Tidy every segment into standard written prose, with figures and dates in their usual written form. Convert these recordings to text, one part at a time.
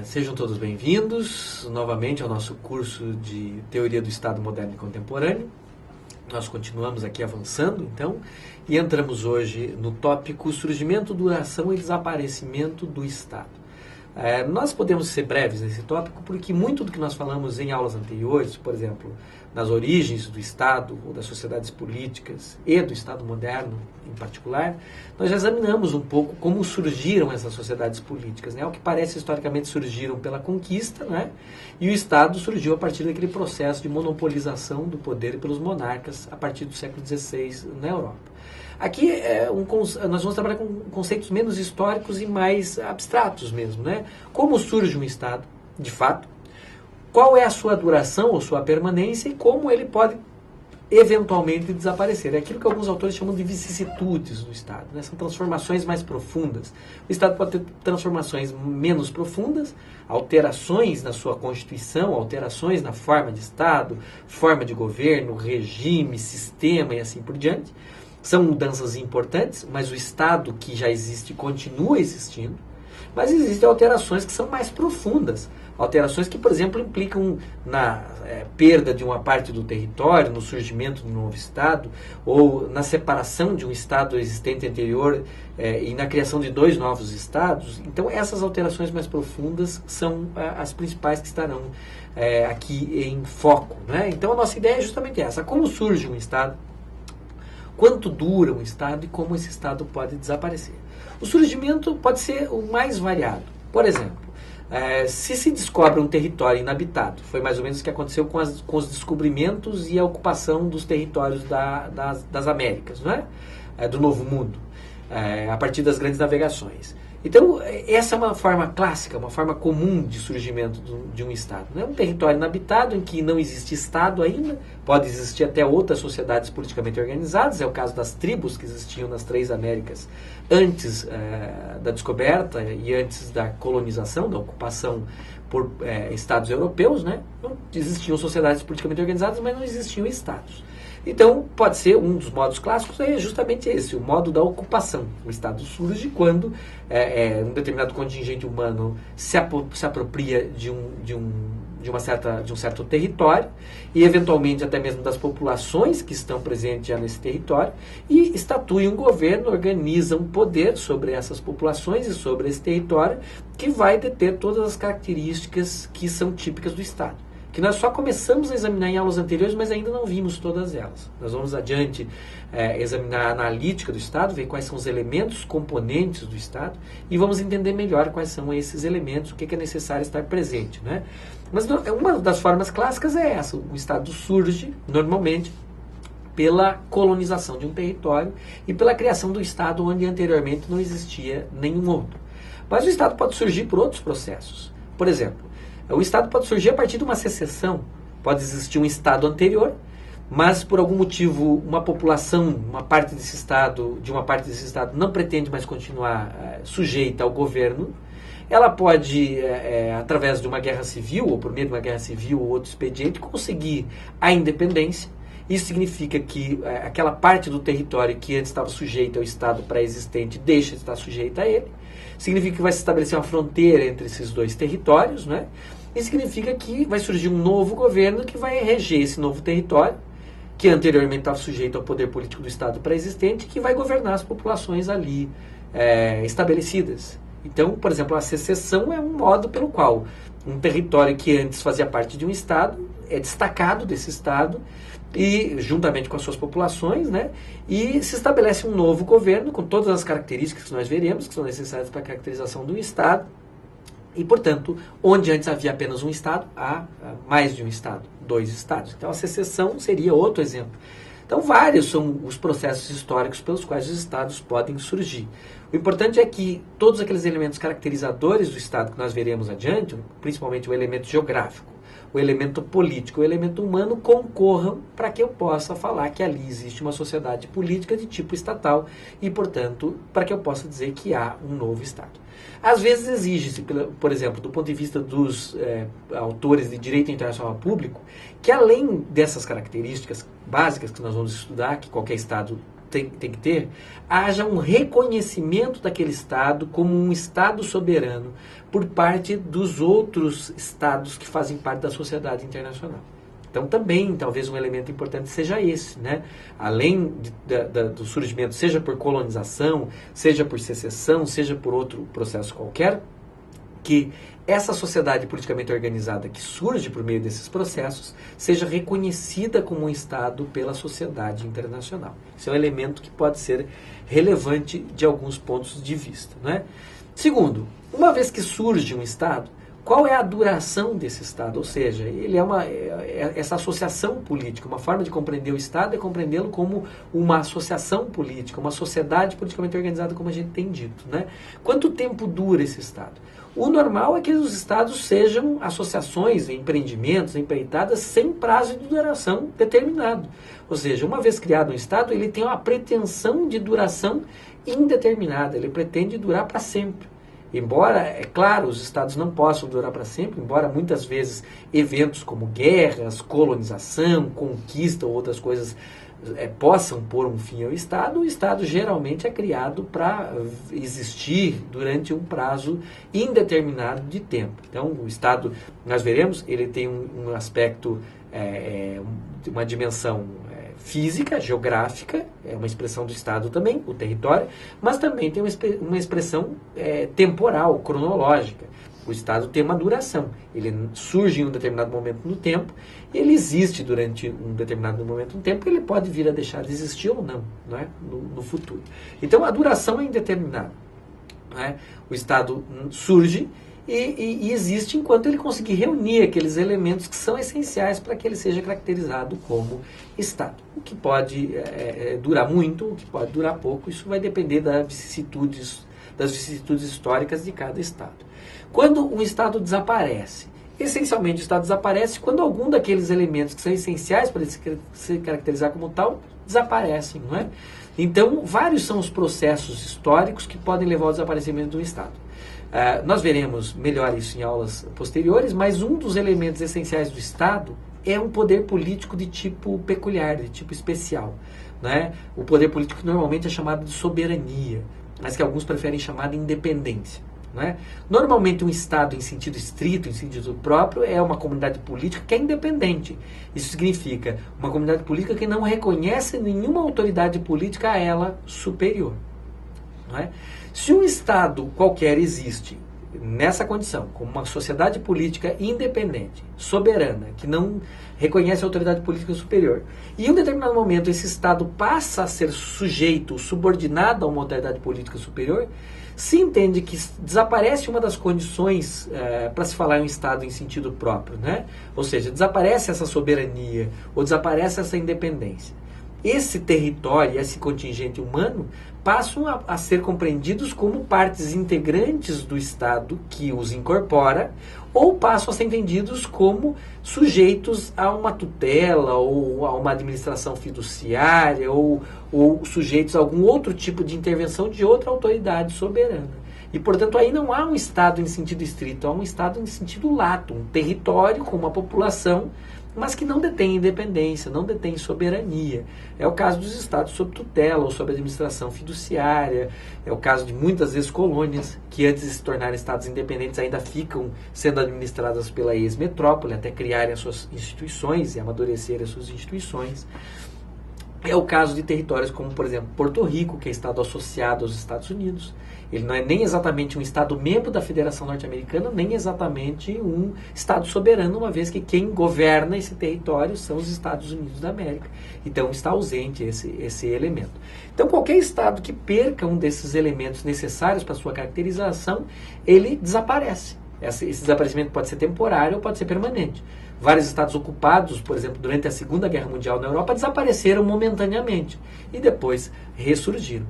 Sejam todos bem-vindos novamente ao nosso curso de Teoria do Estado Moderno e Contemporâneo. Nós continuamos aqui avançando, então, e entramos hoje no tópico Surgimento, Duração e Desaparecimento do Estado. Nós podemos ser breves nesse tópico porque muito do que nós falamos em aulas anteriores, por exemplo, nas origens do Estado ou das sociedades políticas e do Estado moderno em particular, nós já examinamos um pouco como surgiram essas sociedades políticas, né? Ao que parece, historicamente, surgiram pela conquista, né? E o Estado surgiu a partir daquele processo de monopolização do poder pelos monarcas a partir do século XVI na Europa. Aqui nós vamos trabalhar com conceitos menos históricos e mais abstratos mesmo, né? Como surge um Estado, de fato, qual é a sua duração ou sua permanência e como ele pode eventualmente desaparecer. É aquilo que alguns autores chamam de vicissitudes do Estado, né? São transformações mais profundas. O Estado pode ter transformações menos profundas, alterações na sua constituição, alterações na forma de Estado, forma de governo, regime, sistema e assim por diante. São mudanças importantes, mas o Estado que já existe continua existindo. Mas existem alterações que são mais profundas. Alterações que, por exemplo, implicam na perda de uma parte do território, no surgimento de um novo Estado, ou na separação de um Estado existente anterior e na criação de dois novos Estados. Então, essas alterações mais profundas são as principais que estarão aqui em foco, né? Então, a nossa ideia é justamente essa. Como surge um Estado? Quanto dura um Estado e como esse Estado pode desaparecer. O surgimento pode ser o mais variado. Por exemplo, se descobre um território inabitado, foi mais ou menos o que aconteceu com os descobrimentos e a ocupação dos territórios das Américas, não é? Do Novo Mundo, a partir das grandes navegações. Então, essa é uma forma clássica, uma forma comum de surgimento de um Estado, né? Um território inabitado em que não existe Estado ainda, pode existir até outras sociedades politicamente organizadas, é o caso das tribos que existiam nas três Américas antes da descoberta e antes da colonização, da ocupação por Estados europeus, né? Não existiam sociedades politicamente organizadas, mas não existiam Estados. Então, pode ser um dos modos clássicos, é justamente esse, o modo da ocupação. O Estado surge quando um determinado contingente humano se apropria de um certo território e, eventualmente, até mesmo das populações que estão presentes já nesse território e estatui um governo, organiza um poder sobre essas populações e sobre esse território que vai deter todas as características que são típicas do Estado, que nós só começamos a examinar em aulas anteriores, mas ainda não vimos todas elas. Nós vamos adiante examinar a analítica do Estado, ver quais são os elementos componentes do Estado e vamos entender melhor quais são esses elementos, o que é necessário estar presente, né? Mas uma das formas clássicas é essa. O Estado surge, normalmente, pela colonização de um território e pela criação do Estado onde anteriormente não existia nenhum outro. Mas o Estado pode surgir por outros processos. Por exemplo, o Estado pode surgir a partir de uma secessão. Pode existir um Estado anterior, mas por algum motivo uma população, uma parte desse Estado não pretende mais continuar sujeita ao governo. Ela pode, através de uma guerra civil, ou por meio de uma guerra civil ou outro expediente, conseguir a independência. Isso significa que aquela parte do território que antes estava sujeita ao Estado pré-existente deixa de estar sujeita a ele. Significa que vai se estabelecer uma fronteira entre esses dois territórios, né? E significa que vai surgir um novo governo que vai reger esse novo território, que anteriormente estava sujeito ao poder político do Estado pré-existente, que vai governar as populações ali estabelecidas. Então, por exemplo, a secessão é um modo pelo qual um território que antes fazia parte de um Estado é destacado desse Estado e juntamente com as suas populações, né, e se estabelece um novo governo com todas as características que nós veremos, que são necessárias para a caracterização do Estado, e, portanto, onde antes havia apenas um Estado, há mais de um Estado, dois Estados. Então, a secessão seria outro exemplo. Então, vários são os processos históricos pelos quais os Estados podem surgir. O importante é que todos aqueles elementos caracterizadores do Estado que nós veremos adiante, principalmente o elemento geográfico, o elemento político, o elemento humano, concorram para que eu possa falar que ali existe uma sociedade política de tipo estatal e, portanto, para que eu possa dizer que há um novo Estado. Às vezes exige-se, por exemplo, do ponto de vista dos autores de direito internacional público, que além dessas características básicas que nós vamos estudar, que qualquer Estado tem que ter, haja um reconhecimento daquele Estado como um Estado soberano por parte dos outros Estados que fazem parte da sociedade internacional. Então também, talvez um elemento importante seja esse, né? Além do surgimento, seja por colonização, seja por secessão, seja por outro processo qualquer, que essa sociedade politicamente organizada que surge por meio desses processos seja reconhecida como um Estado pela sociedade internacional. Esse é um elemento que pode ser relevante de alguns pontos de vista, né? Segundo, uma vez que surge um Estado, qual é a duração desse Estado? Ou seja, ele essa associação política, uma forma de compreender o Estado é compreendê-lo como uma associação política, uma sociedade politicamente organizada, como a gente tem dito, né? Quanto tempo dura esse Estado? O normal é que os Estados sejam associações, empreendimentos, empreitadas sem prazo de duração determinado. Ou seja, uma vez criado um Estado, ele tem uma pretensão de duração indeterminada, ele pretende durar para sempre. Embora, é claro, os Estados não possam durar para sempre, embora muitas vezes eventos como guerras, colonização, conquista ou outras coisas possam pôr um fim ao Estado, o Estado geralmente é criado para existir durante um prazo indeterminado de tempo. Então, o Estado, nós veremos, ele tem um aspecto, uma dimensão física, geográfica, é uma expressão do Estado também, o território, mas também tem uma expressão temporal, cronológica. O Estado tem uma duração, ele surge em um determinado momento no tempo, ele existe durante um determinado momento no tempo, ele pode vir a deixar de existir ou não, no futuro. Então a duração é indeterminada. O Estado surge e existe enquanto ele conseguir reunir aqueles elementos que são essenciais para que ele seja caracterizado como Estado. O que pode durar muito, o que pode durar pouco, isso vai depender das vicissitudes históricas de cada Estado. Quando um Estado desaparece, essencialmente o Estado desaparece quando algum daqueles elementos que são essenciais para ele se caracterizar como tal, desaparecem, não é? Então, vários são os processos históricos que podem levar ao desaparecimento de um Estado. Nós veremos melhor isso em aulas posteriores, mas um dos elementos essenciais do Estado é um poder político de tipo peculiar, de tipo especial. Né? O poder político normalmente é chamado de soberania, mas que alguns preferem chamar de independência. Né? Normalmente um Estado em sentido estrito, em sentido próprio, é uma comunidade política que é independente. Isso significa uma comunidade política que não reconhece nenhuma autoridade política a ela superior. Não é? Se um Estado qualquer existe nessa condição, como uma sociedade política independente, soberana, que não reconhece a autoridade política superior, e em um determinado momento esse Estado passa a ser sujeito, subordinado a uma autoridade política superior, se entende que desaparece uma das condições para se falar em um Estado em sentido próprio, né? Ou seja, desaparece essa soberania, ou desaparece essa independência. Esse território, esse contingente humano, passam a ser compreendidos como partes integrantes do Estado que os incorpora, ou passam a ser entendidos como sujeitos a uma tutela, ou a uma administração fiduciária, ou sujeitos a algum outro tipo de intervenção de outra autoridade soberana. E, portanto, aí não há um Estado em sentido estrito, há um Estado em sentido lato, um território com uma população, mas que não detém independência, não detém soberania. É o caso dos Estados sob tutela ou sob administração fiduciária, é o caso de muitas vezes colônias, que antes de se tornarem Estados independentes ainda ficam sendo administradas pela ex-metrópole, até criarem as suas instituições e amadurecerem as suas instituições. É o caso de territórios como, por exemplo, Porto Rico, que é Estado associado aos Estados Unidos. Ele não é nem exatamente um Estado membro da Federação Norte-Americana, nem exatamente um Estado soberano, uma vez que quem governa esse território são os Estados Unidos da América. Então está ausente esse elemento. Então qualquer Estado que perca um desses elementos necessários para sua caracterização, ele desaparece. Esse desaparecimento pode ser temporário ou pode ser permanente. Vários estados ocupados, por exemplo, durante a Segunda Guerra Mundial na Europa, desapareceram momentaneamente e depois ressurgiram.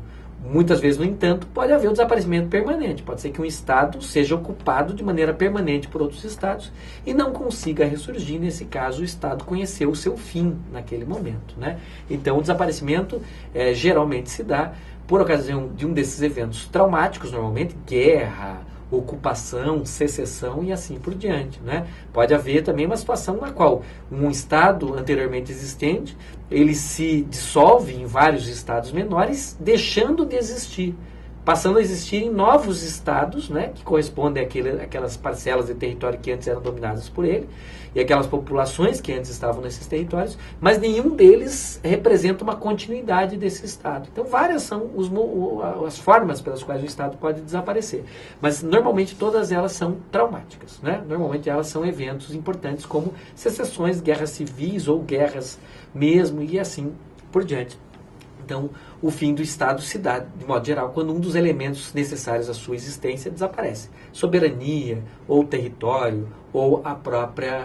Muitas vezes, no entanto, pode haver um desaparecimento permanente. Pode ser que um estado seja ocupado de maneira permanente por outros estados e não consiga ressurgir. Nesse caso, o estado conheceu o seu fim naquele momento. Né? Então, o desaparecimento geralmente se dá por ocasião de um desses eventos traumáticos, normalmente guerra, ocupação, secessão e assim por diante, né? Pode haver também uma situação na qual um estado anteriormente existente, ele se dissolve em vários estados menores, deixando de existir, passando a existir em novos estados, né, que correspondem àquelas parcelas de território que antes eram dominadas por ele, e aquelas populações que antes estavam nesses territórios, mas nenhum deles representa uma continuidade desse estado. Então, várias são as formas pelas quais o estado pode desaparecer, mas normalmente todas elas são traumáticas, né? Normalmente elas são eventos importantes como secessões, guerras civis ou guerras mesmo, e assim por diante. Então, o fim do Estado se dá, de modo geral, quando um dos elementos necessários à sua existência desaparece. Soberania, ou território, ou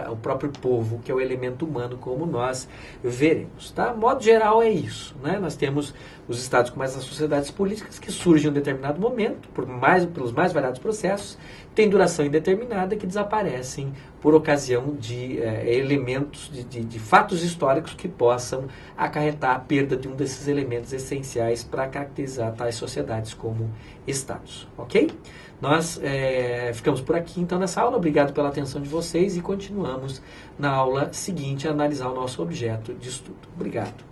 o próprio povo, que é o elemento humano, como nós veremos. Tá? De modo geral, é isso. Né? Nós temos os Estados como essas sociedades políticas que surgem em um determinado momento, pelos mais variados processos, têm duração indeterminada, que desaparecem por ocasião de elementos, de fatos históricos que possam acarretar a perda de um desses elementos essenciais para caracterizar tais sociedades como estados. Ok? Nós ficamos por aqui, então, nessa aula. Obrigado pela atenção de vocês e continuamos na aula seguinte a analisar o nosso objeto de estudo. Obrigado.